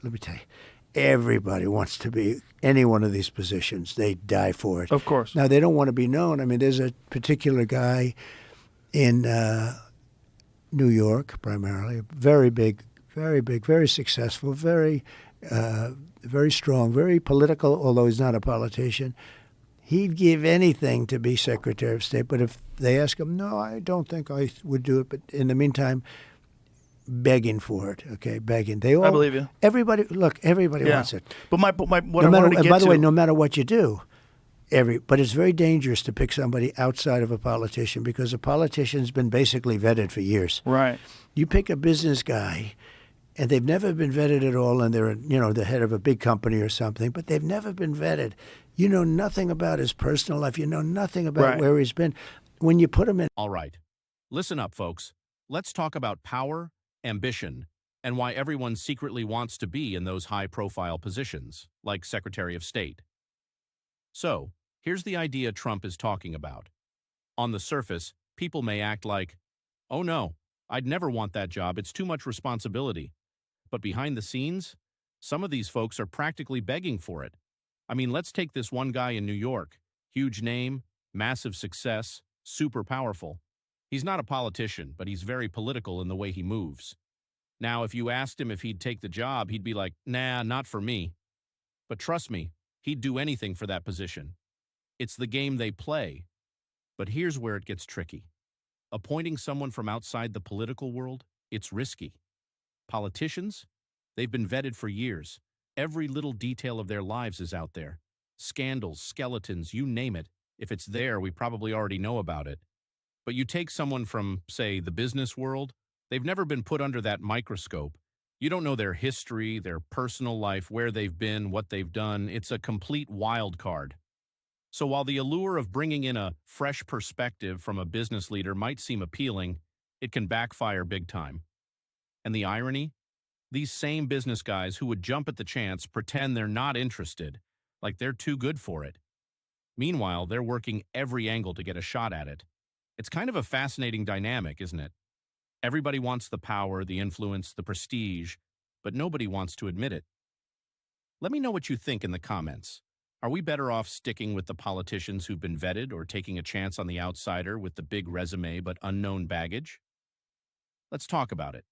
let me tell you, everybody wants to be any one of these positions. They die for it. Of course. Now, they don't want to be known. I mean, there's a particular guy in New York, primarily, very big, very successful, very strong, very political, although he's not a politician. He'd give anything to be Secretary of State, but if they ask him, no, I don't think I would do it. But in the meantime, begging for it, okay, begging. I believe you. Everybody wants it. But what No I matter, wanted to and get by the to, way, no matter what you do, but it's very dangerous to pick somebody outside of a politician because a politician's been basically vetted for years. right. You pick a business guy, and they've never been vetted at all, and they're the head of a big company or something, but they've never been vetted. You know nothing about his personal life. You know nothing about Right. where he's been. When you put him in, All right. Listen up, folks. Let's talk about power, ambition, and why everyone secretly wants to be in those high-profile positions, like Secretary of State. So, here's the idea Trump is talking about. On the surface, people may act like, oh no, I'd never want that job, it's too much responsibility. But behind the scenes, some of these folks are practically begging for it. I mean, let's take this one guy in New York. Huge name, massive success, super powerful. He's not a politician, but he's very political in the way he moves. Now, if you asked him if he'd take the job, he'd be like, nah, not for me. But trust me, he'd do anything for that position. It's the game they play. But here's where it gets tricky. Appointing someone from outside the political world, it's risky. Politicians, they've been vetted for years. Every little detail of their lives is out there. Scandals, skeletons, you name it. If it's there, we probably already know about it. But you take someone from, say, the business world, they've never been put under that microscope. You don't know their history, their personal life, where they've been, what they've done. It's a complete wild card. So while the allure of bringing in a fresh perspective from a business leader might seem appealing, it can backfire big time. And the irony? These same business guys who would jump at the chance pretend they're not interested, like they're too good for it. Meanwhile, they're working every angle to get a shot at it. It's kind of a fascinating dynamic, isn't it? Everybody wants the power, the influence, the prestige, but nobody wants to admit it. Let me know what you think in the comments. Are we better off sticking with the politicians who've been vetted or taking a chance on the outsider with the big resume but unknown baggage? Let's talk about it.